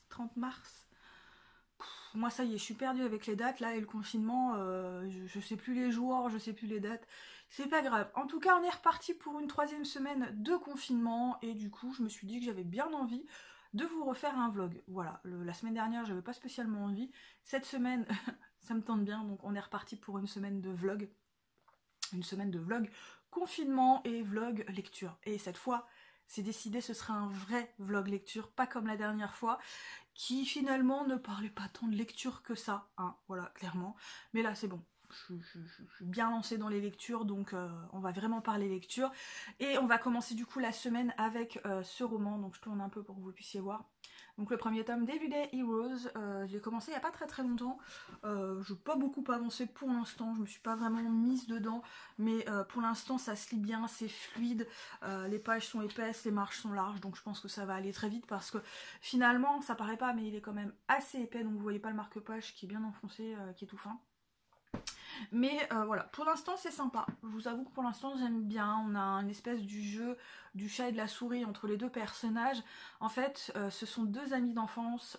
30 mars. Moi ça y est, je suis perdue avec les dates là et le confinement, je sais plus les jours, je sais plus les dates. C'est pas grave. En tout cas, on est reparti pour une 3e semaine de confinement et du coup, je me suis dit que j'avais bien envie de vous refaire un vlog. Voilà, la semaine dernière, j'avais pas spécialement envie. Cette semaine, ça me tente bien, donc on est reparti pour une semaine de vlog. Une semaine de vlog confinement et vlog lecture. Et cette fois, c'est décidé, ce sera un vrai vlog lecture, pas comme la dernière fois, qui finalement ne parlait pas tant de lecture que ça, hein, voilà, clairement. Mais là, c'est bon. Je suis bien lancée dans les lectures, donc on va vraiment parler lecture. Et on va commencer du coup la semaine avec ce roman, donc je tourne un peu pour que vous puissiez voir. Donc le premier tome d'Everyday Heroes, j'ai commencé il n'y a pas très longtemps, je n'ai pas beaucoup avancé pour l'instant, je me suis pas vraiment mise dedans, mais pour l'instant ça se lit bien, c'est fluide, les pages sont épaisses, les marges sont larges, donc je pense que ça va aller très vite parce que finalement ça paraît pas, mais il est quand même assez épais, donc vous voyez pas le marque-page qui est bien enfoncé, qui est tout fin. Mais voilà, pour l'instant c'est sympa. Je vous avoue que pour l'instant j'aime bien. On a une espèce du jeu du chat et de la souris entre les deux personnages. En fait, ce sont deux amis d'enfance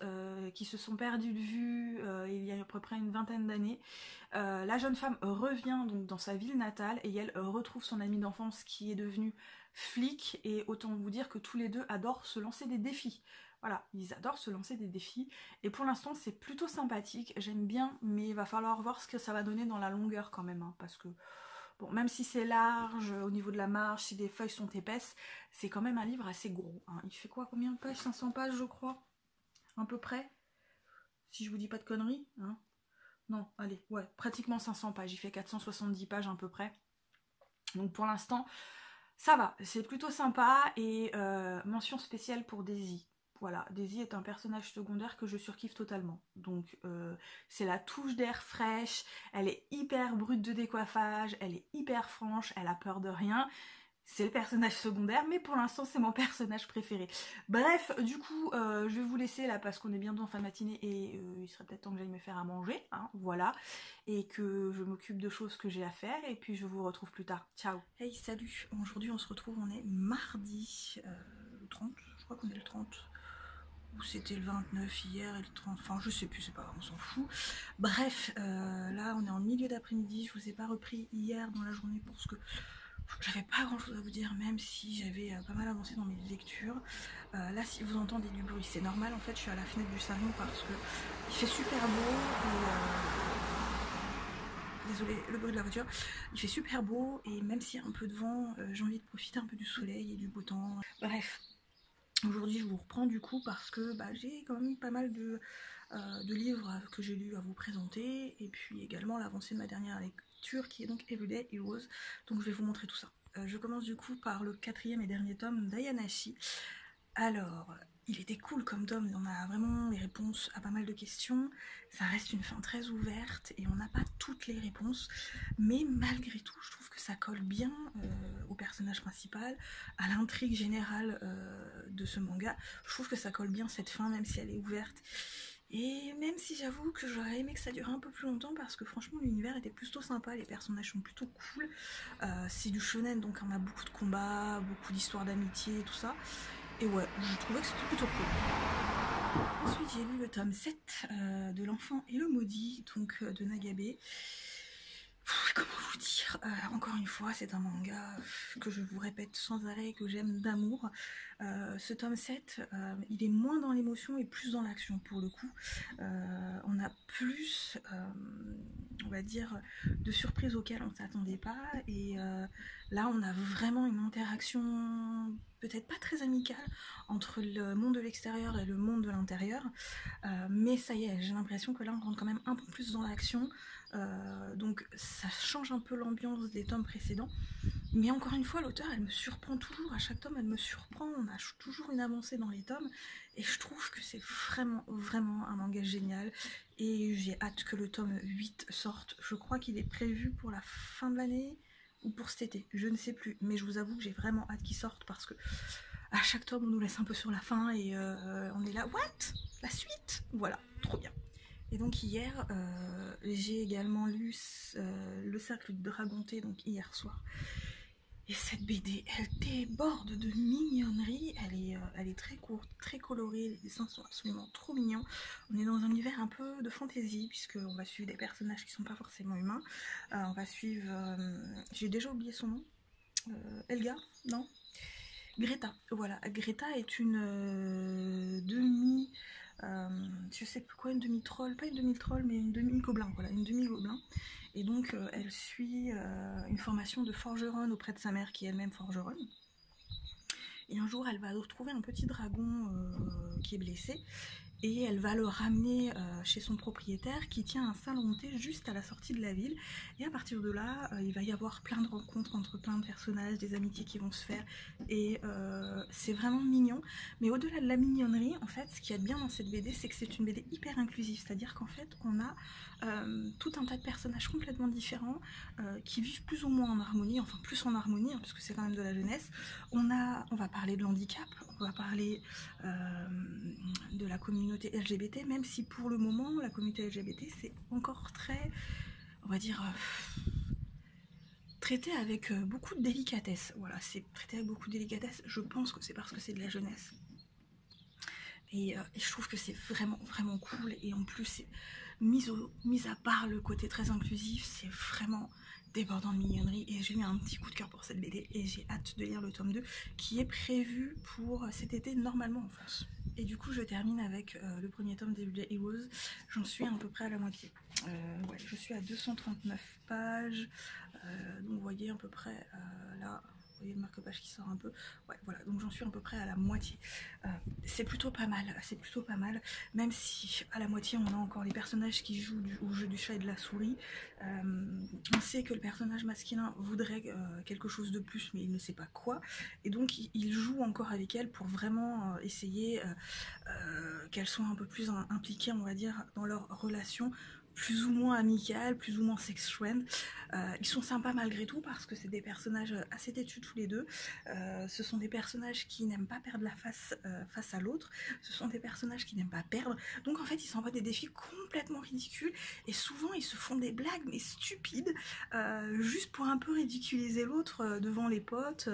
qui se sont perdus de vue il y a à peu près une vingtaine d'années. La jeune femme revient donc dans sa ville natale et elle retrouve son ami d'enfance qui est devenu flic. Et autant vous dire que tous les deux adorent se lancer des défis. Voilà, ils adorent se lancer des défis. Et pour l'instant, c'est plutôt sympathique. J'aime bien, mais il va falloir voir ce que ça va donner dans la longueur quand même. Hein, parce que, bon, même si c'est large, au niveau de la marge, si les feuilles sont épaisses, c'est quand même un livre assez gros. Hein. Il fait quoi? Combien de pages? 500 pages, je crois. À peu près. Si je vous dis pas de conneries. Hein. Non, allez, ouais, pratiquement 500 pages. Il fait 470 pages à peu près. Donc pour l'instant, ça va. C'est plutôt sympa. Et mention spéciale pour Daisy. Voilà, Daisy est un personnage secondaire que je surkiffe totalement. Donc c'est la touche d'air fraîche, elle est hyper brute de décoiffage, elle est hyper franche, elle a peur de rien. C'est le personnage secondaire, mais pour l'instant c'est mon personnage préféré. Bref, du coup, je vais vous laisser là parce qu'on est bientôt en fin de matinée et il serait peut-être temps que j'aille me faire à manger, hein, voilà. Et que je m'occupe de choses que j'ai à faire et puis je vous retrouve plus tard. Ciao. Hey, salut. Aujourd'hui on se retrouve, on est mardi, le 30, je crois qu'on est le 30. Ou c'était le 29 hier et le 30, enfin je sais plus, c'est pas grave, on s'en fout. Bref, là on est en milieu d'après-midi, je vous ai pas repris hier dans la journée parce que j'avais pas grand chose à vous dire, même si j'avais pas mal avancé dans mes lectures. Là si vous entendez du bruit, c'est normal, en fait je suis à la fenêtre du salon parce que il fait super beau et désolé le bruit de la voiture, il fait super beau et même s'il y a un peu de vent, j'ai envie de profiter un peu du soleil et du beau temps. Bref. Aujourd'hui je vous reprends du coup parce que j'ai quand même pas mal de livres que j'ai lus à vous présenter et puis également l'avancée de ma dernière lecture qui est donc Everyday Heroes, donc je vais vous montrer tout ça. Je commence du coup par le 4e et dernier tome d'Ayanashi. Alors, il était cool comme tome, on a vraiment les réponses à pas mal de questions, ça reste une fin très ouverte et on n'a pas toutes les réponses, mais malgré tout je trouve que ça colle bien au personnage principal, à l'intrigue générale de ce manga. Je trouve que ça colle bien cette fin même si elle est ouverte. Et même si j'avoue que j'aurais aimé que ça dure un peu plus longtemps parce que franchement l'univers était plutôt sympa, les personnages sont plutôt cool. C'est du shonen donc on a beaucoup de combats, beaucoup d'histoires d'amitié et tout ça. Et ouais, je trouvais que c'était plutôt cool. Ensuite j'ai lu le tome 7 de L'Enfant et le Maudit, donc de Nagabe. Comment vous dire, encore une fois c'est un manga que je vous répète sans arrêt que j'aime d'amour. Ce tome 7 il est moins dans l'émotion et plus dans l'action pour le coup. On a plus on va dire de surprises auxquelles on ne s'attendait pas et là on a vraiment une interaction peut-être pas très amicale entre le monde de l'extérieur et le monde de l'intérieur, mais ça y est, j'ai l'impression que là on rentre quand même un peu plus dans l'action. Donc ça change un peu l'ambiance des tomes précédents, mais encore une fois l'auteur elle me surprend toujours, à chaque tome elle me surprend, on a toujours une avancée dans les tomes et je trouve que c'est vraiment un manga génial et j'ai hâte que le tome 8 sorte. Je crois qu'il est prévu pour la fin de l'année ou pour cet été, je ne sais plus, mais je vous avoue que j'ai vraiment hâte qu'il sorte parce que à chaque tome on nous laisse un peu sur la fin et on est là, what? La suite? Voilà, trop bien. Et donc hier, j'ai également lu Le Cercle du Dragonté, donc hier soir. Et cette BD, elle déborde de mignonnerie, elle est très courte, très colorée, les dessins sont absolument trop mignons. On est dans un univers un peu de fantasy, puisqu'on va suivre des personnages qui sont pas forcément humains. On va suivre, j'ai déjà oublié son nom, Elga, non, Greta, voilà. Greta est une demi... je sais plus quoi, une demi-troll, pas une demi-troll, mais une demi-gobelin, voilà, une demi-gobelin. Et donc, elle suit une formation de forgeronne auprès de sa mère, qui est elle-même forgeronne. Et un jour, elle va retrouver un petit dragon qui est blessé, et elle va le ramener chez son propriétaire qui tient un salon de thé juste à la sortie de la ville. Et à partir de là, il va y avoir plein de rencontres entre plein de personnages, des amitiés qui vont se faire, et c'est vraiment mignon. Mais au-delà de la mignonnerie, en fait, ce qu'il y a de bien dans cette BD, c'est que c'est une BD hyper inclusive, c'est-à-dire qu'en fait, on a tout un tas de personnages complètement différents qui vivent plus ou moins en harmonie, enfin plus en harmonie, hein, parce que c'est quand même de la jeunesse. On va parler de l'handicap, on va parler de la communauté LGBT, même si pour le moment la communauté LGBT c'est encore très, on va dire, traité avec beaucoup de délicatesse. Voilà, c'est traité avec beaucoup de délicatesse. Je pense que c'est parce que c'est de la jeunesse. Et je trouve que c'est vraiment vraiment cool, et en plus c'est mis à part le côté très inclusif, c'est vraiment débordant de mignonnerie, et j'ai eu un petit coup de cœur pour cette BD et j'ai hâte de lire le tome 2 qui est prévu pour cet été normalement en France. Et du coup je termine avec le premier tome des Heroes, j'en suis à peu près à la moitié. Ouais, je suis à 239 pages, donc vous voyez à peu près là, vous voyez le marque-page qui sort un peu, ouais voilà, donc j'en suis à peu près à la moitié. C'est plutôt pas mal, même si à la moitié on a encore les personnages qui jouent au jeu du chat et de la souris. On sait que le personnage masculin voudrait quelque chose de plus, mais il ne sait pas quoi, et donc il joue encore avec elle pour vraiment essayer qu'elles soient un peu plus impliquées, on va dire, dans leur relation, plus ou moins amicale, plus ou moins sex friend. Ils sont sympas malgré tout parce que c'est des personnages assez têtus tous les deux. Ce sont des personnages qui n'aiment pas perdre la face face à l'autre. Ce sont des personnages qui n'aiment pas perdre. Donc en fait, ils s'envoient des défis complètement ridicules, et souvent ils se font des blagues mais stupides, juste pour un peu ridiculiser l'autre devant les potes.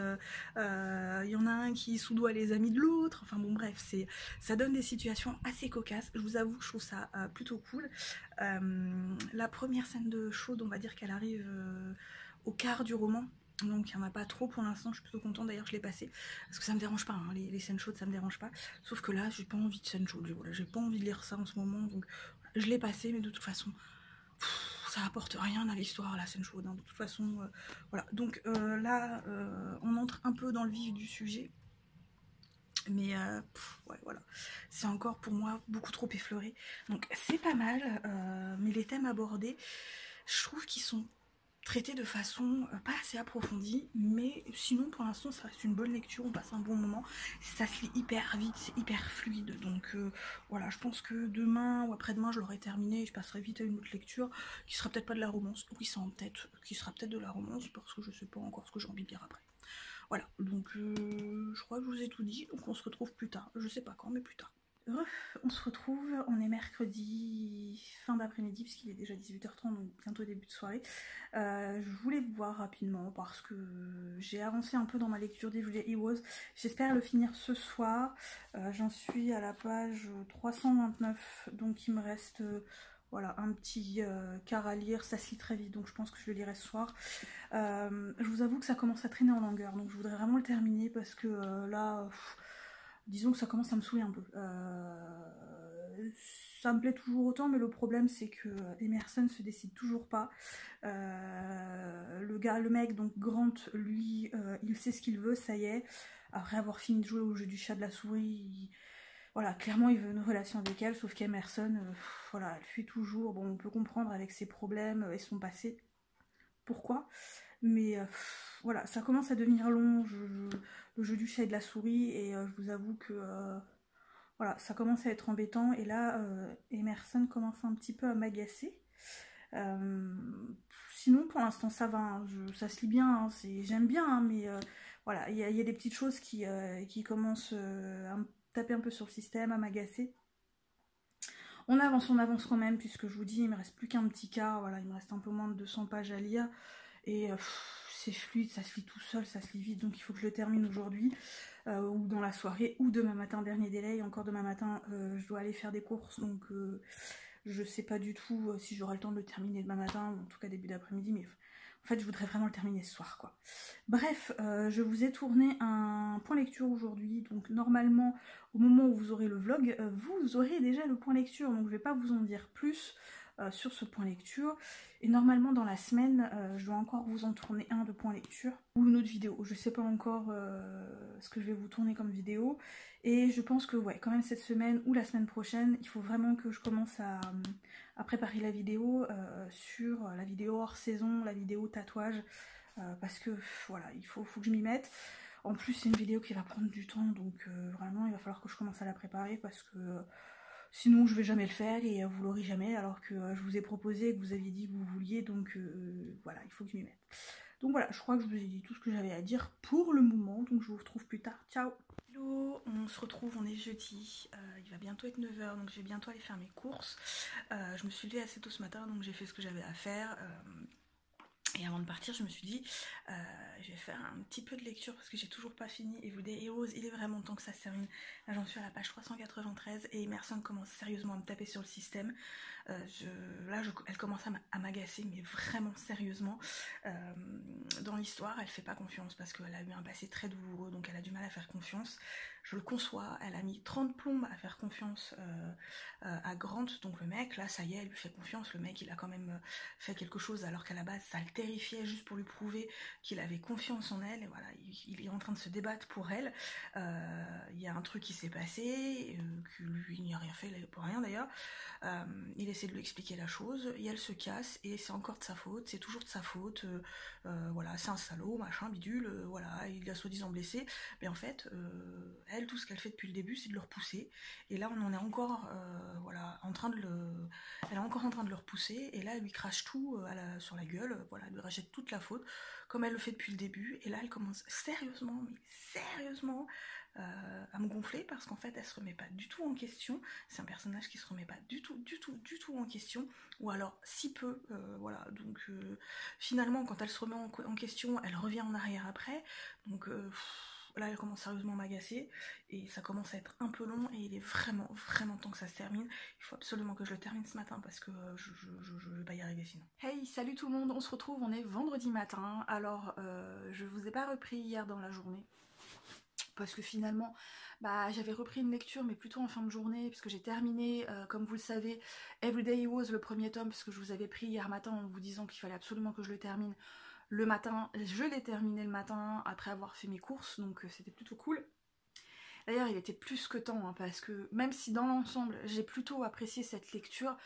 Il y en a un qui soudoie les amis de l'autre. Enfin bon bref, ça donne des situations assez cocasses. Je vous avoue que je trouve ça plutôt cool. La première scène de chaude, on va dire qu'elle arrive au quart du roman, donc il n'y en a pas trop pour l'instant. Je suis plutôt contente, d'ailleurs je l'ai passé parce que ça me dérange pas, hein, les scènes chaudes ça me dérange pas, sauf que là j'ai pas envie de scène chaude, voilà, j'ai pas envie de lire ça en ce moment, donc je l'ai passé, mais de toute façon ça apporte rien à l'histoire, la scène chaude, hein, de toute façon. Voilà, donc là on entre un peu dans le vif du sujet, mais ouais, voilà, c'est encore pour moi beaucoup trop effleuré, donc c'est pas mal, mais les thèmes abordés, je trouve qu'ils sont traités de façon pas assez approfondie, mais sinon pour l'instant ça reste une bonne lecture, on passe un bon moment, ça se lit hyper vite, c'est hyper fluide, donc voilà, je pense que demain ou après-demain je l'aurai terminé et je passerai vite à une autre lecture qui sera peut-être pas de la romance, oui ça en tête, qui sera peut-être de la romance parce que je sais pas encore ce que j'ai envie de lire après. Voilà, donc je crois que je vous ai tout dit, donc on se retrouve plus tard, je sais pas quand, mais plus tard. On se retrouve, on est mercredi fin d'après-midi puisqu'il est déjà 18h30, donc bientôt début de soirée. Je voulais vous voir rapidement parce que j'ai avancé un peu dans ma lecture d'Evil Heroes. J'espère le finir ce soir. J'en suis à la page 329, donc il me reste voilà, un petit quart à lire. Ça se lit très vite, donc je pense que je le lirai ce soir. Je vous avoue que ça commence à traîner en longueur, donc je voudrais vraiment le terminer parce que là... disons que ça commence à me saouler un peu. Ça me plaît toujours autant, mais le problème c'est que Emerson se décide toujours pas. Le mec, donc Grant, lui, il sait ce qu'il veut, ça y est. Après avoir fini de jouer au jeu du chat de la souris, voilà, clairement il veut une relation avec elle, sauf qu'Emerson, voilà, elle fuit toujours. Bon, on peut comprendre avec ses problèmes et son passé pourquoi, mais voilà, ça commence à devenir long, le jeu du chat et de la souris, et je vous avoue que voilà, ça commence à être embêtant, et là Emerson commence un petit peu à m'agacer. Sinon pour l'instant ça va, hein, ça se lit bien, hein, j'aime bien, hein, mais voilà, il y a des petites choses qui commencent à me taper un peu sur le système, à m'agacer. On avance quand même, puisque je vous dis, il me reste plus qu'un petit quart, voilà, il me reste un peu moins de 200 pages à lire, et c'est fluide, ça se lit tout seul, ça se lit vite, donc il faut que je le termine aujourd'hui, ou dans la soirée, ou demain matin, dernier délai, et encore demain matin, je dois aller faire des courses, donc je sais pas du tout si j'aurai le temps de le terminer demain matin, ou en tout cas début d'après-midi, mais en fait je voudrais vraiment le terminer ce soir, quoi. Bref, je vous ai tourné un point lecture aujourd'hui, donc normalement, au moment où vous aurez le vlog, vous aurez déjà le point lecture, donc je vais pas vous en dire plus sur ce point lecture. Et normalement dans la semaine, je dois encore vous en tourner un de point lecture ou une autre vidéo. Je sais pas encore ce que je vais vous tourner comme vidéo. Et je pense que ouais, quand même cette semaine ou la semaine prochaine, il faut vraiment que je commence à préparer la vidéo sur la vidéo hors saison, la vidéo tatouage. Parce que voilà, il faut que je m'y mette. En plus c'est une vidéo qui va prendre du temps, donc vraiment il va falloir que je commence à la préparer parce que sinon je vais jamais le faire et vous l'aurez jamais alors que je vous ai proposé et que vous aviez dit que vous vouliez, donc voilà, il faut que je m'y mette. Donc voilà, je crois que je vous ai dit tout ce que j'avais à dire pour le moment, donc je vous retrouve plus tard. Ciao. Hello, on se retrouve, on est jeudi, il va bientôt être 9 h, donc je vais bientôt aller faire mes courses. Je me suis levée assez tôt ce matin, donc j'ai fait ce que j'avais à faire. Et avant de partir, je me suis dit, je vais faire un petit peu de lecture parce que j'ai toujours pas fini. Et vous dites, Heroes, il est vraiment temps que ça se termine. Là, j'en suis à la page 393 et Emerson commence sérieusement à me taper sur le système. Elle commence à m'agacer, mais vraiment sérieusement. Dans l'histoire, elle fait pas confiance parce qu'elle a eu un passé très douloureux, donc elle a du mal à faire confiance. Je le conçois, elle a mis 30 plombes à faire confiance à Grant, donc le mec, là ça y est, elle lui fait confiance, le mec il a quand même fait quelque chose alors qu'à la base ça le terrifiait juste pour lui prouver qu'il avait confiance en elle, et voilà, il est en train de se débattre pour elle, il y a un truc qui s'est passé, que lui il n'y a rien fait, pour rien d'ailleurs, il essaie de lui expliquer la chose, et elle se casse, et c'est encore de sa faute, c'est toujours de sa faute, voilà, c'est un salaud, machin, bidule, voilà, il l'a soi-disant blessé, mais en fait, elle, tout ce qu'elle fait depuis le début, c'est de le repousser, et là on en est encore, voilà, elle est encore en train de le repousser, et là elle lui crache tout sur la gueule, voilà, elle lui rejette toute la faute, comme elle le fait depuis le début, et là elle commence sérieusement, mais sérieusement, à me gonfler, parce qu'en fait elle se remet pas du tout en question, c'est un personnage qui se remet pas du tout en question, ou alors si peu, voilà, donc finalement quand elle se remet en question, elle revient en arrière après, donc là elle commence sérieusement à m'agacer, et ça commence à être un peu long, et il est vraiment temps que ça se termine, il faut absolument que je le termine ce matin, parce que je vais pas y arriver sinon. Hey, salut tout le monde, on se retrouve, on est vendredi matin, alors je vous ai pas repris hier dans la journée, parce que finalement, bah, j'avais repris une lecture, mais plutôt en fin de journée, puisque j'ai terminé, comme vous le savez, Everyday Heroes, le premier tome, puisque je vous avais pris hier matin en vous disant qu'il fallait absolument que je le termine le matin. Je l'ai terminé le matin, après avoir fait mes courses, donc c'était plutôt cool. D'ailleurs, il était plus que temps, hein, parce que même si dans l'ensemble, j'ai plutôt apprécié cette lecture,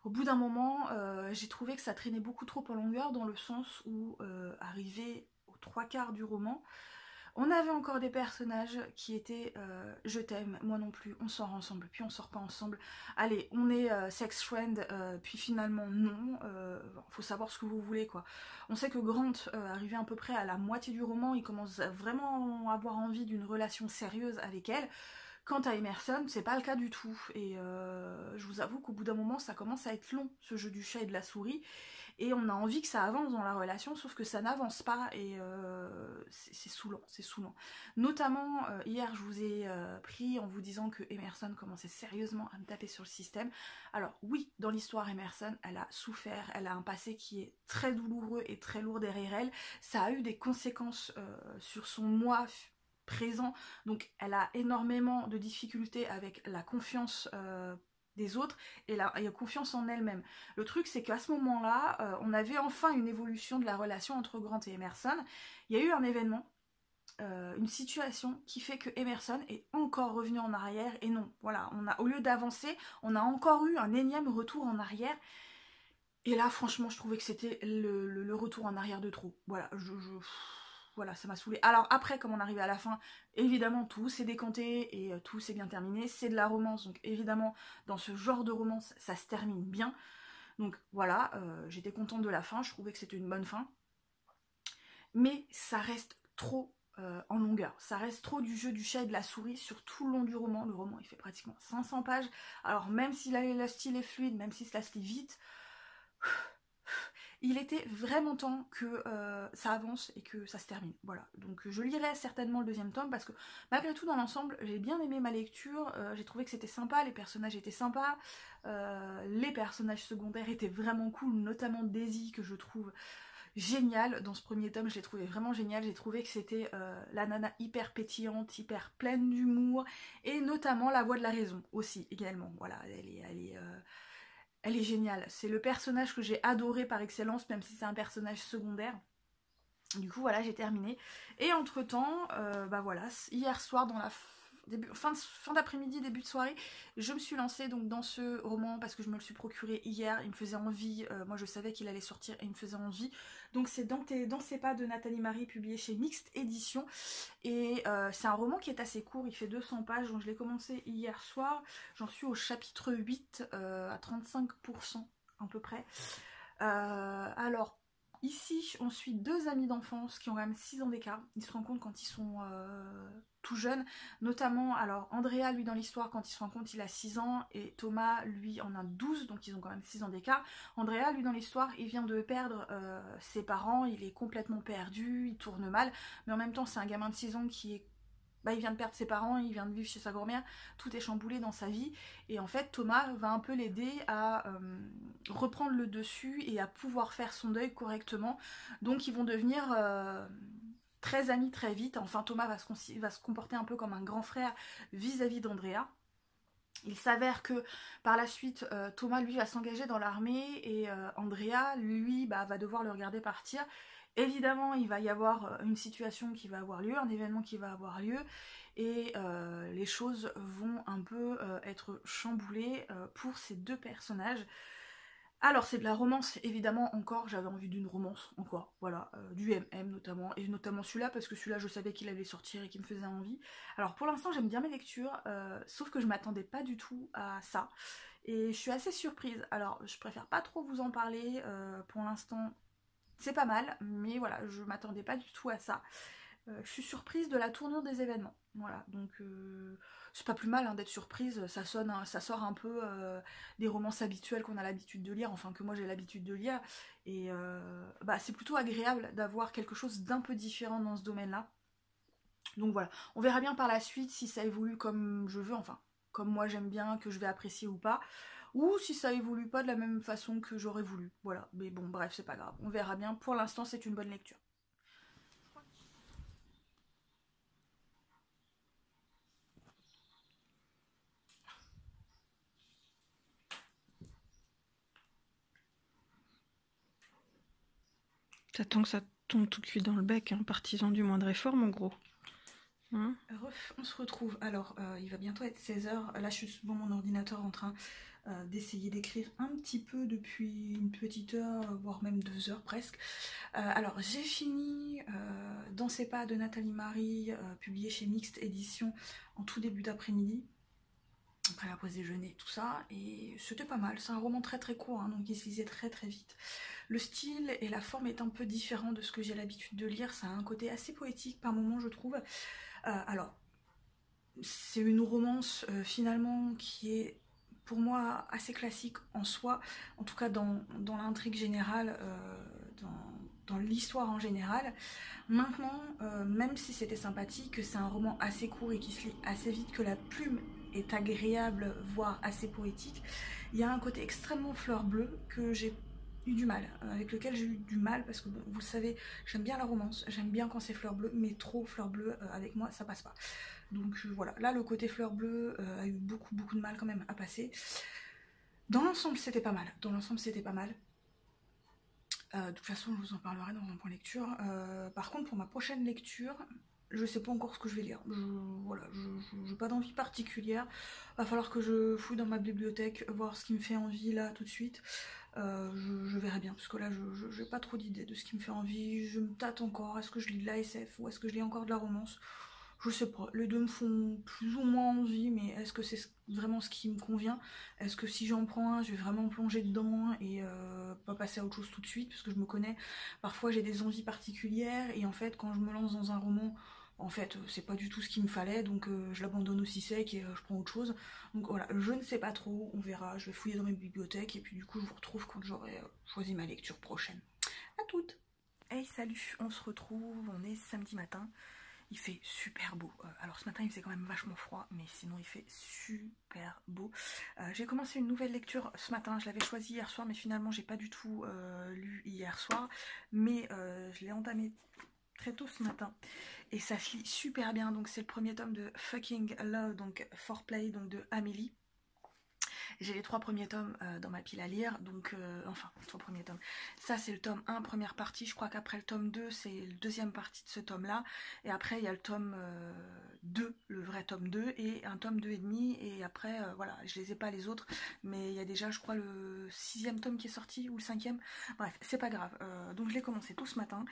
au bout d'un moment, j'ai trouvé que ça traînait beaucoup trop en longueur, dans le sens où, arrivé aux 3/4 du roman, on avait encore des personnages qui étaient je t'aime, moi non plus, on sort ensemble, puis on sort pas ensemble, allez, on est sex friend, puis finalement non, faut savoir ce que vous voulez quoi. On sait que Grant, arrivé à peu près à la moitié du roman, il commence vraiment à avoir envie d'une relation sérieuse avec elle. Quant à Emerson, c'est pas le cas du tout, et je vous avoue qu'au bout d'un moment ça commence à être long, ce jeu du chat et de la souris, et on a envie que ça avance dans la relation, sauf que ça n'avance pas, et c'est saoulant, c'est saoulant. Notamment, hier je vous ai pris en vous disant que Emerson commençait sérieusement à me taper sur le système. Alors oui, dans l'histoire, Emerson, elle a souffert, elle a un passé qui est très douloureux et très lourd derrière elle, ça a eu des conséquences sur son moi présent, donc elle a énormément de difficultés avec la confiance des autres et la confiance en elle-même. Le truc c'est qu'à ce moment-là, on avait enfin une évolution de la relation entre Grant et Emerson. Il y a eu un événement, une situation qui fait que Emerson est encore revenu en arrière, et non, voilà, au lieu d'avancer, on a encore eu un énième retour en arrière. Et là, franchement, je trouvais que c'était le retour en arrière de trop. Voilà, voilà, ça m'a saoulée. Alors après, comme on arrivait à la fin, évidemment, tout s'est décanté et tout s'est bien terminé. C'est de la romance, donc évidemment, dans ce genre de romance, ça se termine bien. Donc voilà, j'étais contente de la fin, je trouvais que c'était une bonne fin. Mais ça reste trop en longueur. Ça reste trop du jeu du chat et de la souris sur tout le long du roman. Le roman, il fait pratiquement 500 pages. Alors même si le style est fluide, même si cela se lit vite, il était vraiment temps que ça avance et que ça se termine. Voilà, donc je lirai certainement le deuxième tome parce que malgré tout dans l'ensemble j'ai bien aimé ma lecture, j'ai trouvé que c'était sympa, les personnages étaient sympas, les personnages secondaires étaient vraiment cool, notamment Daisy que je trouve géniale dans ce premier tome, je l'ai trouvé vraiment génial, j'ai trouvé que c'était la nana hyper pétillante, hyper pleine d'humour, et notamment la voix de la raison aussi également, voilà, elle est géniale, c'est le personnage que j'ai adoré par excellence, même si c'est un personnage secondaire. Du coup voilà, j'ai terminé. Et entre temps, bah voilà, hier soir dans la fin d'après-midi, début de soirée, je me suis lancée donc dans ce roman parce que je me le suis procuré hier, il me faisait envie, moi je savais qu'il allait sortir et il me faisait envie. Donc c'est Dans ses pas de Nathalie Marie, publié chez Mixte Édition. Et c'est un roman qui est assez court, il fait 200 pages, donc je l'ai commencé hier soir. J'en suis au chapitre 8, à 35% à peu près. Alors, ici, on suit deux amis d'enfance qui ont quand même 6 ans d'écart. Ils se rencontrent quand ils sont tout jeunes. Notamment, alors, Andrea, lui, dans l'histoire, quand il se rend compte, il a 6 ans. Et Thomas, lui, en a 12, donc ils ont quand même 6 ans d'écart. Andrea, lui, dans l'histoire, il vient de perdre ses parents. Il est complètement perdu, il tourne mal. Mais en même temps, c'est un gamin de 6 ans qui est... Bah, il vient de perdre ses parents, il vient de vivre chez sa grand-mère, tout est chamboulé dans sa vie, et en fait Thomas va un peu l'aider à reprendre le dessus et à pouvoir faire son deuil correctement. Donc ils vont devenir très amis très vite. Enfin Thomas va se comporter un peu comme un grand frère vis-à-vis d'Andrea. Il s'avère que par la suite, Thomas lui va s'engager dans l'armée et Andrea lui va devoir le regarder partir. Évidemment, il va y avoir une situation qui va avoir lieu, un événement qui va avoir lieu, et les choses vont un peu être chamboulées pour ces deux personnages. Alors c'est de la romance, évidemment, encore, j'avais envie d'une romance, encore, voilà, du MM notamment, et notamment celui-là, parce que celui-là je savais qu'il allait sortir et qu'il me faisait envie. Alors pour l'instant j'aime bien mes lectures, sauf que je m'attendais pas du tout à ça, et je suis assez surprise. Alors je préfère pas trop vous en parler, pour l'instant c'est pas mal, mais voilà, je m'attendais pas du tout à ça. Je suis surprise de la tournure des événements. Voilà, donc c'est pas plus mal hein, d'être surprise, ça sort un peu des romances habituelles qu'on a l'habitude de lire, enfin que moi j'ai l'habitude de lire, et c'est plutôt agréable d'avoir quelque chose d'un peu différent dans ce domaine-là. Donc voilà, on verra bien par la suite si ça évolue comme je veux, enfin comme moi j'aime bien, que je vais apprécier ou pas, ou si ça évolue pas de la même façon que j'aurais voulu. Voilà, mais bon bref, c'est pas grave, on verra bien. Pour l'instant c'est une bonne lecture. T'attends que ça tombe tout cuit dans le bec, hein, partisan du moindre effort, mon gros. Hein? On se retrouve. Alors, il va bientôt être 16h. Là, je suis devant mon ordinateur en train d'essayer d'écrire un petit peu depuis une petite heure, voire même 2 heures presque. Alors, j'ai fini Dans ses pas de Nathalie Marie, publié chez Mixte Édition en tout début d'après-midi, après la pause déjeuner, tout ça, et c'était pas mal. C'est un roman très très court, hein, donc il se lisait très très vite. Le style et la forme est un peu différent de ce que j'ai l'habitude de lire. Ça a un côté assez poétique par moments, je trouve. Alors, c'est une romance finalement qui est pour moi assez classique en soi, en tout cas dans l'intrigue générale, dans l'histoire en général. Maintenant, même si c'était sympathique, que c'est un roman assez court et qui se lit assez vite, que la plume est agréable, voire assez poétique, il y a un côté extrêmement fleur bleue que j'ai eu du mal, avec lequel j'ai eu du mal, parce que bon, vous le savez, j'aime bien la romance, j'aime bien quand c'est fleur bleue, mais trop fleur bleue, avec moi ça passe pas. Donc voilà, là le côté fleur bleue a eu beaucoup de mal quand même à passer. Dans l'ensemble c'était pas mal, de toute façon je vous en parlerai dans un point lecture. Par contre pour ma prochaine lecture, je sais pas encore ce que je vais lire. Voilà, j'ai pas d'envie particulière. Va falloir que je fouille dans ma bibliothèque, voir ce qui me fait envie là tout de suite. Je verrai bien, parce que là j'ai pas trop d'idées de ce qui me fait envie. Je me tâte encore, est-ce que je lis de l'ASF ou est-ce que je lis encore de la romance? Je sais pas, les deux me font plus ou moins envie, mais est-ce que c'est vraiment ce qui me convient? Est-ce que si j'en prends un, je vais vraiment plonger dedans et pas passer à autre chose tout de suite? Parce que je me connais, parfois j'ai des envies particulières, et en fait quand je me lance dans un roman, En fait, c'est pas du tout ce qu'il me fallait, donc je l'abandonne aussi sec et je prends autre chose. Donc voilà, je ne sais pas trop, on verra, je vais fouiller dans mes bibliothèques et puis du coup je vous retrouve quand j'aurai choisi ma lecture prochaine. À toutes. Hey salut, on se retrouve, on est samedi matin. Il fait super beau. Alors ce matin il faisait quand même vachement froid, mais sinon il fait super beau. J'ai commencé une nouvelle lecture ce matin, je l'avais choisi hier soir, mais finalement j'ai pas du tout lu hier soir. Mais je l'ai entamé très tôt ce matin. Et ça se lit super bien. Donc c'est le premier tome de Fucking Love, donc Foreplay, donc de Amélie. J'ai les 3 premiers tomes dans ma pile à lire, donc enfin, 3 premiers tomes. Ça c'est le tome 1, première partie, je crois qu'après le tome 2, c'est la deuxième partie de ce tome-là, et après il y a le tome 2, le vrai tome 2, et un tome 2 et demi, et après, voilà, je les ai pas les autres, mais il y a déjà, je crois, le 6e tome qui est sorti, ou le 5e, bref, c'est pas grave. Donc je l'ai commencé tout ce matin,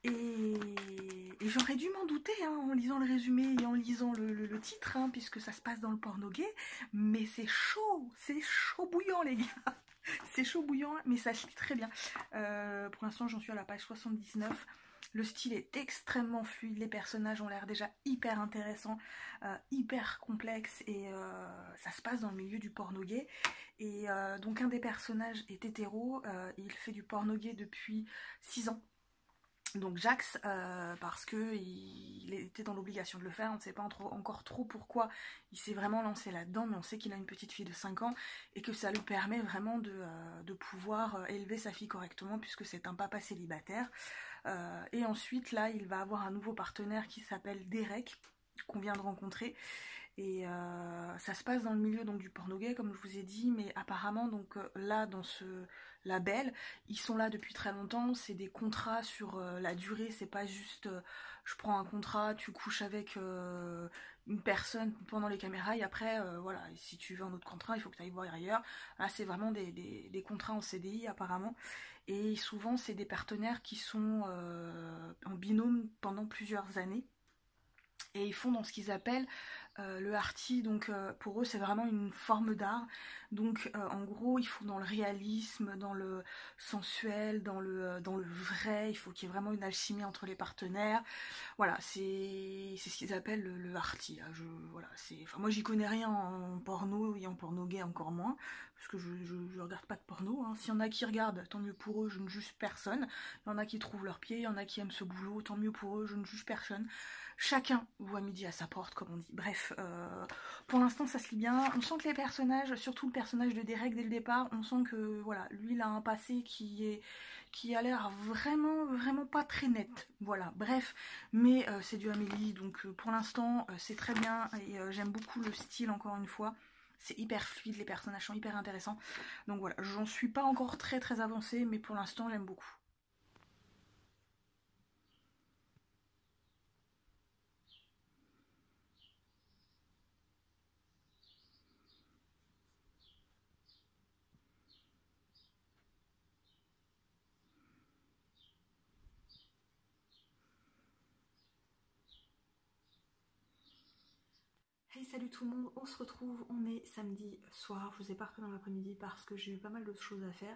et j'aurais dû m'en douter hein, en lisant le résumé et en lisant le titre, hein, puisque ça se passe dans le porno gay, mais c'est chaud bouillant les gars, c'est chaud bouillant, mais ça se lit très bien. Pour l'instant j'en suis à la page 79, le style est extrêmement fluide, les personnages ont l'air déjà hyper intéressants, hyper complexes, et ça se passe dans le milieu du porno gay, et donc un des personnages est hétéro, il fait du porno gay depuis 6 ans. Donc Jax, parce que il était dans l'obligation de le faire, on ne sait pas encore trop pourquoi il s'est vraiment lancé là-dedans, mais on sait qu'il a une petite fille de 5 ans et que ça lui permet vraiment de pouvoir élever sa fille correctement puisque c'est un papa célibataire. Et ensuite là il va avoir un nouveau partenaire qui s'appelle Derek, qu'on vient de rencontrer. Et ça se passe dans le milieu donc du porno gay comme je vous ai dit, mais apparemment donc là dans ce label ils sont là depuis très longtemps, c'est des contrats sur la durée, c'est pas juste je prends un contrat, tu couches avec une personne pendant les caméras et après voilà, si tu veux un autre contrat il faut que tu ailles voir ailleurs. Là c'est vraiment des contrats en CDI apparemment, et souvent c'est des partenaires qui sont en binôme pendant plusieurs années. Et ils font dans ce qu'ils appellent le arty, donc pour eux c'est vraiment une forme d'art. Donc en gros ils font dans le réalisme, dans le sensuel, dans le vrai, il faut qu'il y ait vraiment une alchimie entre les partenaires. Voilà, c'est ce qu'ils appellent le arty. Voilà, enfin, moi j'y connais rien en porno et en porno gay encore moins, parce que je regarde pas de porno. Hein. S'il y en a qui regardent, tant mieux pour eux, je ne juge personne. Il y en a qui trouvent leur pied, il y en a qui aiment ce boulot, tant mieux pour eux, je ne juge personne. Chacun voit midi à sa porte, comme on dit. Bref, pour l'instant ça se lit bien. On sent que les personnages, surtout le personnage de Derek dès le départ, on sent que voilà, lui il a un passé qui a l'air vraiment pas très net. Voilà, bref, mais c'est du Amélie, donc pour l'instant c'est très bien et j'aime beaucoup le style encore une fois. C'est hyper fluide, les personnages sont hyper intéressants. Donc voilà, j'en suis pas encore très avancée, mais pour l'instant j'aime beaucoup. Hey salut tout le monde, on se retrouve, on est samedi soir, je vous ai pas repris dans l'après-midi parce que j'ai eu pas mal de choses à faire.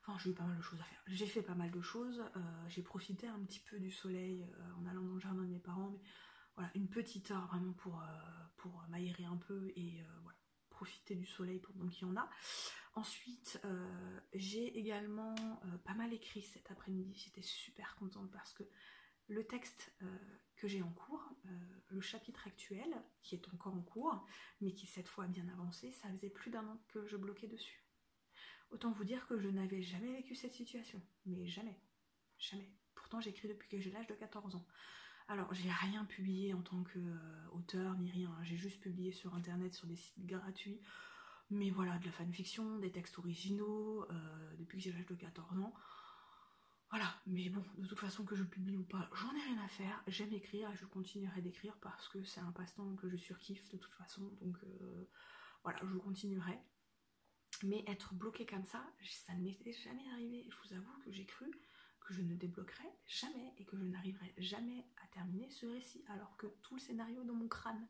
Enfin j'ai eu pas mal de choses à faire, j'ai fait pas mal de choses, j'ai profité un petit peu du soleil en allant dans le jardin de mes parents, mais voilà, une petite heure vraiment pour m'aérer un peu et voilà, profiter du soleil pendant qu'il y en a. Ensuite j'ai également pas mal écrit cet après-midi, j'étais super contente parce que le texte que j'ai en cours, le chapitre actuel, qui est encore en cours, mais qui cette fois a bien avancé, ça faisait plus d'1 an que je bloquais dessus. Autant vous dire que je n'avais jamais vécu cette situation, mais jamais, jamais. Pourtant j'écris depuis que j'ai l'âge de 14 ans. Alors j'ai rien publié en tant qu'auteur ni rien, j'ai juste publié sur internet sur des sites gratuits, mais voilà, de la fanfiction, des textes originaux, depuis que j'ai l'âge de 14 ans. Voilà, mais bon, de toute façon que je publie ou pas, j'en ai rien à faire, j'aime écrire et je continuerai d'écrire parce que c'est un passe-temps que je surkiffe de toute façon, donc voilà, je continuerai. Mais être bloqué comme ça ne m'était jamais arrivé, je vous avoue que j'ai cru que je ne débloquerais jamais et que je n'arriverais jamais à terminer ce récit, alors que tout le scénario est dans mon crâne.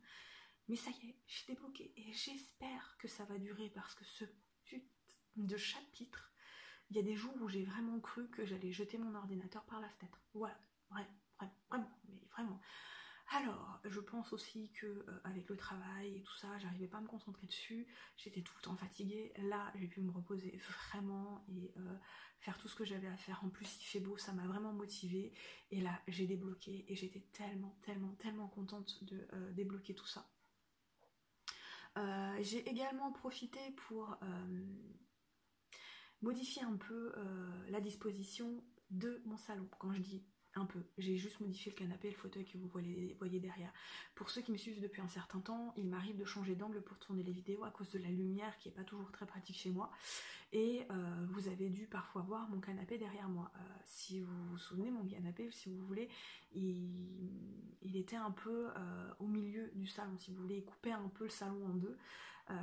Mais ça y est, j'ai débloqué et j'espère que ça va durer parce que ce putain de chapitre, il y a des jours où j'ai vraiment cru que j'allais jeter mon ordinateur par la fenêtre. Voilà, vraiment, mais vraiment. Alors, je pense aussi que avec le travail et tout ça, j'arrivais pas à me concentrer dessus, j'étais tout le temps fatiguée. Là, j'ai pu me reposer vraiment et faire tout ce que j'avais à faire. En plus, il fait beau, ça m'a vraiment motivée. Et là, j'ai débloqué et j'étais tellement contente de débloquer tout ça. J'ai également profité pour modifier un peu la disposition de mon salon. Quand je dis un peu, j'ai juste modifié le canapé et le fauteuil que vous voyez derrière. Pour ceux qui me suivent depuis un certain temps, il m'arrive de changer d'angle pour tourner les vidéos à cause de la lumière qui n'est pas toujours très pratique chez moi. Et vous avez dû parfois voir mon canapé derrière moi. Si vous vous souvenez, mon canapé, si vous voulez, il était un peu au milieu du salon. Si vous voulez, il coupait un peu le salon en deux.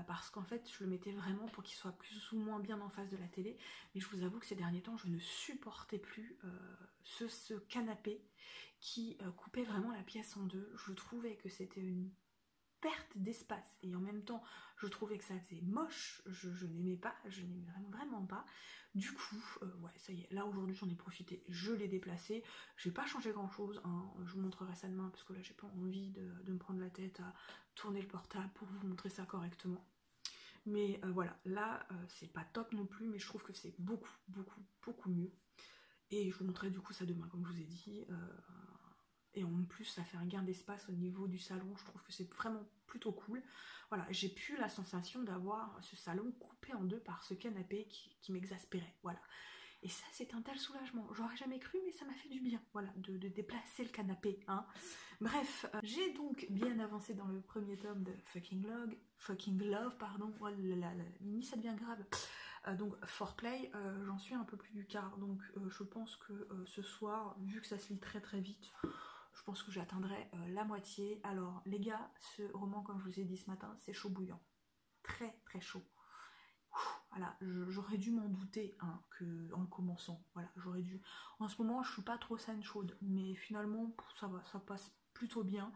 Parce qu'en fait je le mettais vraiment pour qu'il soit plus ou moins bien en face de la télé, mais je vous avoue que ces derniers temps je ne supportais plus ce canapé qui coupait vraiment la pièce en deux. Je trouvais que c'était une perte d'espace et en même temps je trouvais que ça faisait moche, je n'aimais pas, je n'aimais vraiment pas. Du coup, ouais, ça y est, là aujourd'hui j'en ai profité, je l'ai déplacé, j'ai pas changé grand chose, hein. Je vous montrerai ça demain parce que là j'ai pas envie de me prendre la tête à tourner le portable pour vous montrer ça correctement. Mais voilà, là c'est pas top non plus, mais je trouve que c'est beaucoup mieux. Et je vous montrerai du coup ça demain, comme je vous ai dit. Et en plus ça fait un gain d'espace au niveau du salon, je trouve que c'est vraiment plutôt cool. Voilà, j'ai plus la sensation d'avoir ce salon coupé en deux par ce canapé qui m'exaspérait, voilà. Et ça c'est un tel soulagement, j'aurais jamais cru mais ça m'a fait du bien, voilà, de déplacer le canapé, hein. Bref, j'ai donc bien avancé dans le premier tome de Fucking Love, pardon, oh là là, Mimi ça devient grave. Donc Foreplay, j'en suis un peu plus du quart, donc je pense que ce soir, vu que ça se lit très vite, je pense que j'atteindrai la moitié. Alors les gars, ce roman, comme je vous ai dit ce matin, c'est chaud bouillant. Très chaud. Voilà, j'aurais dû m'en douter hein, en le commençant. Voilà, j'aurais dû. En ce moment, je suis pas trop scène chaude, mais finalement, ça va, ça passe plutôt bien.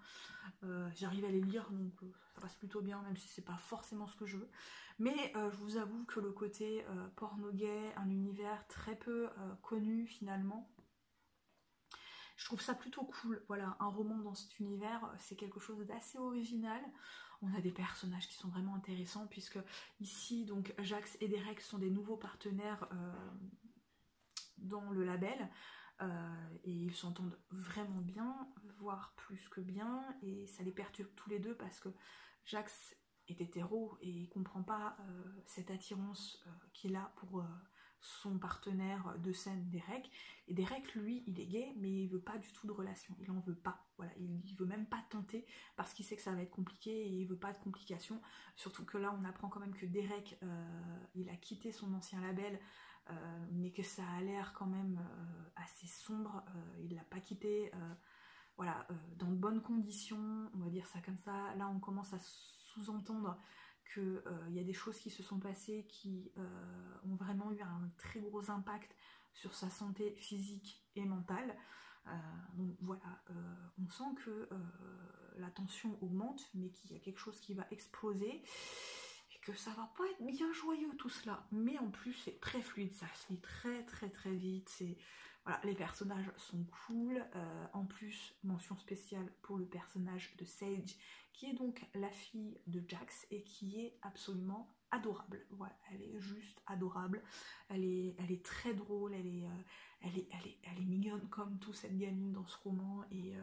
J'arrive à les lire, donc ça passe plutôt bien, même si c'est pas forcément ce que je veux. Mais je vous avoue que le côté porno gay, un univers très peu connu finalement, je trouve ça plutôt cool. Voilà, un roman dans cet univers, c'est quelque chose d'assez original. On a des personnages qui sont vraiment intéressants, puisque ici, donc, Jax et Derek sont des nouveaux partenaires dans le label. Et ils s'entendent vraiment bien, voire plus que bien, et ça les perturbe tous les deux parce que Jax est hétéro et il comprend pas cette attirance qu'il a pour son partenaire de scène Derek. Et Derek, lui, il est gay, mais il veut pas du tout de relation, il en veut pas, voilà, il veut même pas tenter parce qu'il sait que ça va être compliqué et il veut pas de complications, surtout que là on apprend quand même que Derek, il a quitté son ancien label, mais que ça a l'air quand même assez sombre, il l'a pas quitté, voilà, dans de bonnes conditions, on va dire ça comme ça. Là on commence à sous-entendre qu'il y a des choses qui se sont passées qui ont vraiment eu un très gros impact sur sa santé physique et mentale. Donc voilà, on sent que la tension augmente, mais qu'il y a quelque chose qui va exploser, et que ça va pas être bien joyeux tout cela. Mais en plus c'est très fluide, ça se lit très vite, voilà, les personnages sont cool. En plus, mention spéciale pour le personnage de Sage, qui est donc la fille de Jax et qui est absolument adorable. Voilà, elle est juste adorable. Elle est très drôle, elle est mignonne comme tout, cette gamine dans ce roman, et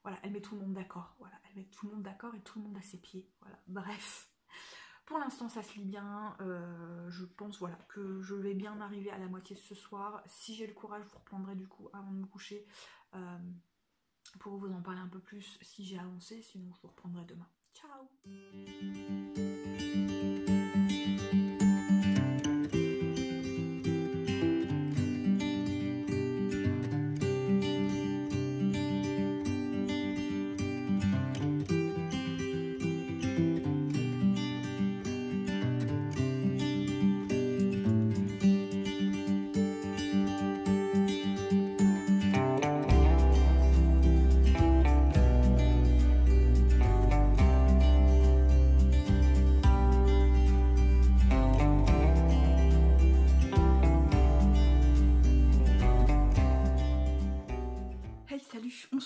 voilà, elle met tout le monde d'accord. Voilà, elle met tout le monde d'accord et tout le monde à ses pieds. Voilà, bref. Pour l'instant ça se lit bien, je pense voilà, que je vais bien arriver à la moitié ce soir. Si j'ai le courage, je vous reprendrai du coup avant de me coucher pour vous en parler un peu plus si j'ai avancé, sinon je vous reprendrai demain. Ciao!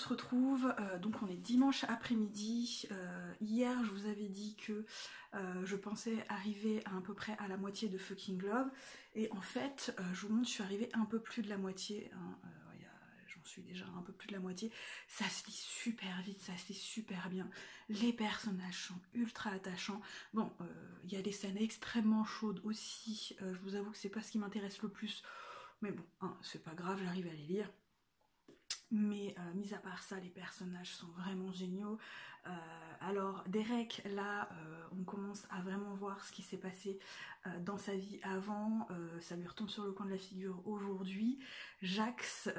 se retrouve, donc on est dimanche après-midi. Hier je vous avais dit que je pensais arriver à peu près à la moitié de Fucking Love, et en fait je vous montre, je suis arrivée un peu plus de la moitié, hein, j'en suis déjà un peu plus de la moitié. Ça se lit super vite, ça se lit super bien, les personnages sont ultra attachants. Bon, il y a des scènes extrêmement chaudes aussi, je vous avoue que c'est pas ce qui m'intéresse le plus, mais bon, hein, c'est pas grave, j'arrive à les lire. Mais mis à part ça, les personnages sont vraiment géniaux. Alors Derek, là, on commence à vraiment voir ce qui s'est passé dans sa vie avant. Ça lui retombe sur le coin de la figure aujourd'hui. Jax,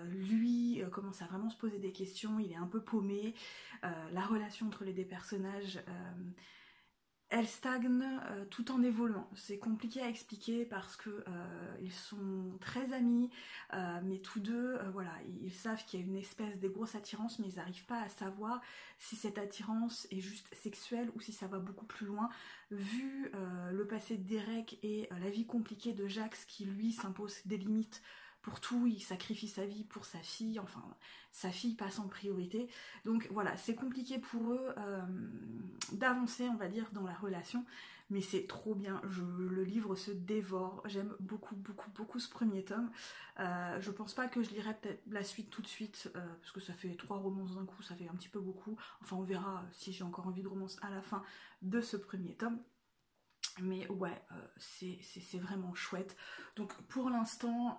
lui, commence à vraiment se poser des questions. Il est un peu paumé. La relation entre les deux personnages... elle stagne tout en évoluant. C'est compliqué à expliquer parce que ils sont très amis, mais tous deux, voilà, ils savent qu'il y a une espèce de grosse attirance, mais ils n'arrivent pas à savoir si cette attirance est juste sexuelle ou si ça va beaucoup plus loin, vu le passé de Derek et la vie compliquée de Jax qui lui s'impose des limites pour tout, il sacrifie sa vie pour sa fille, enfin sa fille passe en priorité. Donc voilà, c'est compliqué pour eux d'avancer, on va dire, dans la relation, mais c'est trop bien, le livre se dévore, j'aime beaucoup beaucoup beaucoup ce premier tome. Je pense pas que je lirai peut-être la suite tout de suite, parce que ça fait 3 romances d'un coup, ça fait un petit peu beaucoup, enfin on verra si j'ai encore envie de romance à la fin de ce premier tome. Mais ouais, c'est vraiment chouette. Donc pour l'instant,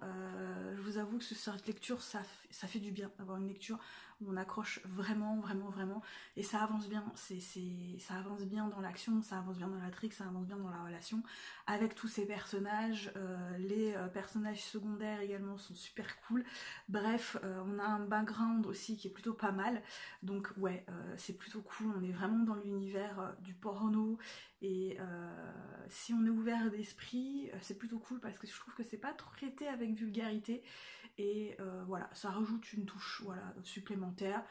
je vous avoue que cette lecture, ça fait du bien d'avoir une lecture où on accroche vraiment, vraiment, vraiment. Et ça avance bien, ça avance bien dans l'action, ça avance bien dans l'intrigue, ça avance bien dans la relation. Avec tous ces personnages, les personnages secondaires également sont super cool. Bref, on a un background aussi qui est plutôt pas mal. Donc ouais, c'est plutôt cool, on est vraiment dans l'univers du porno. Et si on est ouvert d'esprit, c'est plutôt cool parce que je trouve que c'est pas traité avec vulgarité. Et voilà, ça rajoute une touche, voilà, supplémentaire.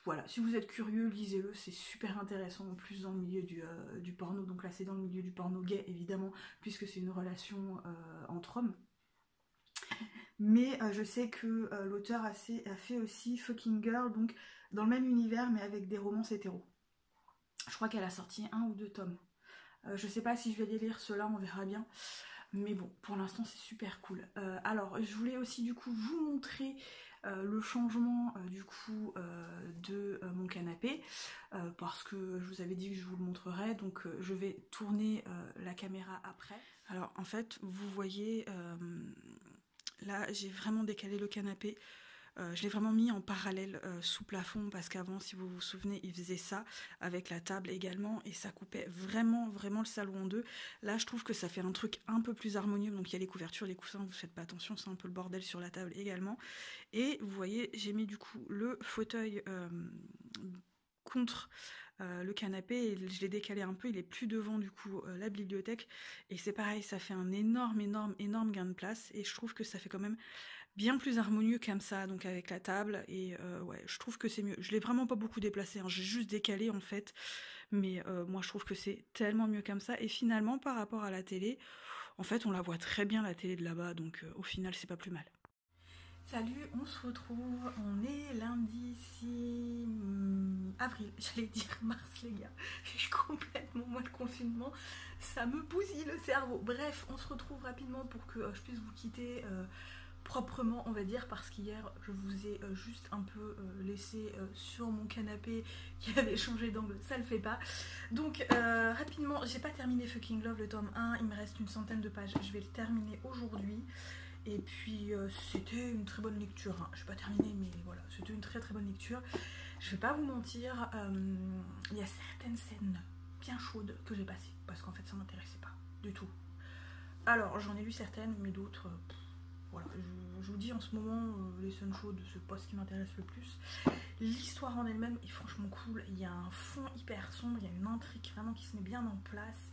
Voilà, si vous êtes curieux, lisez-le, c'est super intéressant en plus dans le milieu du porno. Donc là c'est dans le milieu du porno gay évidemment, puisque c'est une relation entre hommes. Mais je sais que l'auteur a fait aussi Fucking Girl, donc dans le même univers mais avec des romances hétéros. Je crois qu'elle a sorti 1 ou 2 tomes. Je sais pas si je vais les lire, ceux-là, on verra bien. Mais bon, pour l'instant, c'est super cool. Alors, je voulais aussi, du coup, vous montrer le changement, du coup, de mon canapé. Parce que je vous avais dit que je vous le montrerais. Donc, je vais tourner la caméra après. Alors, en fait, vous voyez, là, j'ai vraiment décalé le canapé. Je l'ai vraiment mis en parallèle sous plafond parce qu'avant, si vous vous souvenez, il faisait ça avec la table également et ça coupait vraiment vraiment le salon en deux. Là, je trouve que ça fait un truc un peu plus harmonieux. Donc il y a les couvertures, les coussins, vous faites pas attention, c'est un peu le bordel sur la table également. Et vous voyez, j'ai mis du coup le fauteuil contre le canapé et je l'ai décalé un peu, il est plus devant du coup la bibliothèque et c'est pareil, ça fait un énorme gain de place et je trouve que ça fait quand même bien plus harmonieux comme ça, donc avec la table, et ouais, je trouve que c'est mieux. Je l'ai vraiment pas beaucoup déplacé, hein, j'ai juste décalé en fait, mais moi je trouve que c'est tellement mieux comme ça, et finalement par rapport à la télé, en fait on la voit très bien la télé de là-bas, donc au final c'est pas plus mal. Salut, on se retrouve, on est lundi 6 avril, j'allais dire mars les gars, je suis complètement, moi le confinement, ça me bousille le cerveau. Bref, on se retrouve rapidement pour que je puisse vous quitter proprement, on va dire, parce qu'hier je vous ai juste un peu laissé sur mon canapé qui avait changé d'angle, ça le fait pas. Donc rapidement, j'ai pas terminé Fucking Love le tome 1, il me reste une centaine de pages, je vais le terminer aujourd'hui. Et puis c'était une très bonne lecture, hein. Je vais pas terminer, mais voilà, c'était une très bonne lecture. Je vais pas vous mentir, il y a certaines scènes bien chaudes que j'ai passées, parce qu'en fait ça m'intéressait pas du tout. Alors j'en ai lu certaines, mais d'autres, voilà, je vous dis en ce moment, les scènes chaudes, c'est pas ce qui m'intéresse le plus. L'histoire en elle-même est franchement cool, il y a un fond hyper sombre, il y a une intrigue vraiment qui se met bien en place.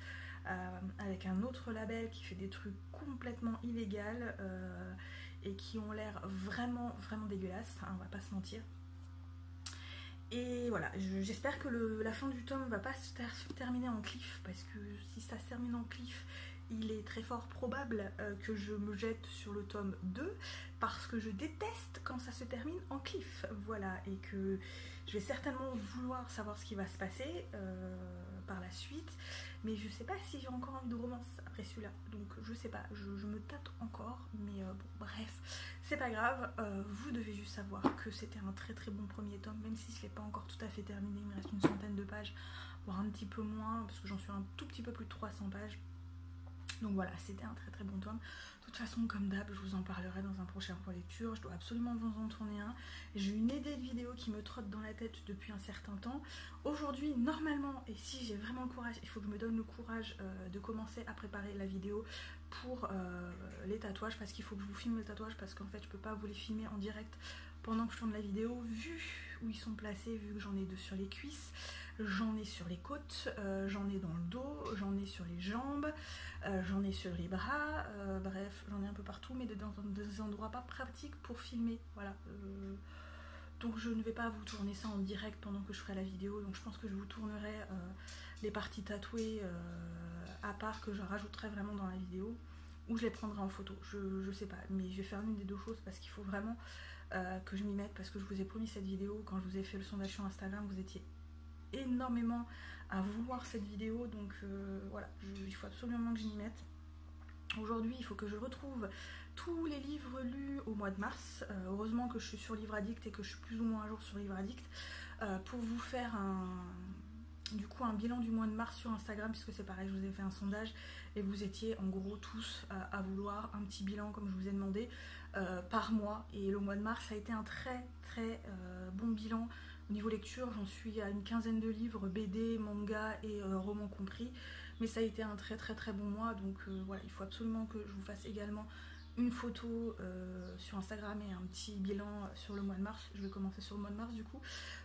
Avec un autre label qui fait des trucs complètement illégaux et qui ont l'air vraiment dégueulasses, hein, on va pas se mentir. Et voilà, j'espère que la fin du tome va pas se terminer en cliff, parce que si ça se termine en cliff, il est très fort probable que je me jette sur le tome 2 parce que je déteste quand ça se termine en cliff, voilà, et que je vais certainement vouloir savoir ce qui va se passer par la suite, mais je sais pas si j'ai encore envie de romance après celui-là, donc je sais pas, je me tâte encore, mais bon, bref, c'est pas grave, vous devez juste savoir que c'était un très très bon premier tome, même si je l'ai pas encore tout à fait terminé, il me reste une centaine de pages, voire un petit peu moins, parce que j'en suis un tout petit peu plus de 300 pages. Donc voilà, c'était un très très bon tome. De toute façon, comme d'hab, je vous en parlerai dans un prochain point lecture. Je dois absolument vous en tourner un. J'ai une idée de vidéo qui me trotte dans la tête depuis un certain temps. Aujourd'hui, normalement, et si j'ai vraiment le courage, il faut que je me donne le courage de commencer à préparer la vidéo pour les tatouages, parce qu'il faut que je vous filme les tatouages, parce qu'en fait, je peux pas vous les filmer en direct pendant que je tourne la vidéo, vu où ils sont placés, vu que j'en ai deux sur les cuisses, j'en ai sur les côtes, j'en ai dans le dos, j'en ai sur les jambes, j'en ai sur les bras, bref, j'en ai un peu partout, mais dans des endroits pas pratiques pour filmer, voilà. Donc je ne vais pas vous tourner ça en direct pendant que je ferai la vidéo, donc je pense que je vous tournerai les parties tatouées à part, que je rajouterai vraiment dans la vidéo, ou je les prendrai en photo, je sais pas, mais je vais faire l'une des deux choses parce qu'il faut vraiment que je m'y mette, parce que je vous ai promis cette vidéo, quand je vous ai fait le sondage sur Instagram, vous étiez énormément à vouloir cette vidéo, donc voilà, il faut absolument que je m'y mette. Aujourd'hui, il faut que je retrouve tous les livres lus au mois de mars. Heureusement que je suis sur Livre Addict et que je suis plus ou moins à jour sur Livre Addict, pour vous faire du coup un bilan du mois de mars sur Instagram, puisque c'est pareil, je vous ai fait un sondage et vous étiez en gros tous à vouloir un petit bilan comme je vous ai demandé par mois, et le mois de mars a été un très très bon bilan. Au niveau lecture, j'en suis à une quinzaine de livres, BD, manga et romans compris, mais ça a été un très très très bon mois, donc voilà, il faut absolument que je vous fasse également une photo sur Instagram et un petit bilan sur le mois de mars. Je vais commencer sur le mois de mars du coup,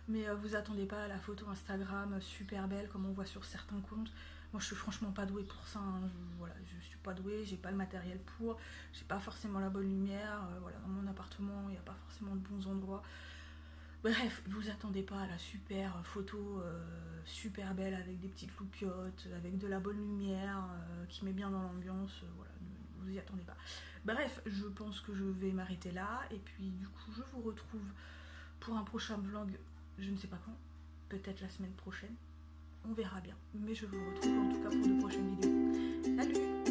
mais vous attendez pas à la photo Instagram super belle comme on voit sur certains comptes. Moi je suis franchement pas douée pour ça, hein. Voilà, je suis pas douée, j'ai pas le matériel pour, j'ai pas forcément la bonne lumière, voilà, dans mon appartement il n'y a pas forcément de bons endroits. Bref, vous attendez pas à la super photo super belle avec des petites loupiottes, avec de la bonne lumière qui met bien dans l'ambiance, voilà, ne vous y attendez pas. Bref, je pense que je vais m'arrêter là, et puis du coup je vous retrouve pour un prochain vlog, je ne sais pas quand, peut-être la semaine prochaine, on verra bien, mais je vous retrouve en tout cas pour de prochaines vidéos. Salut!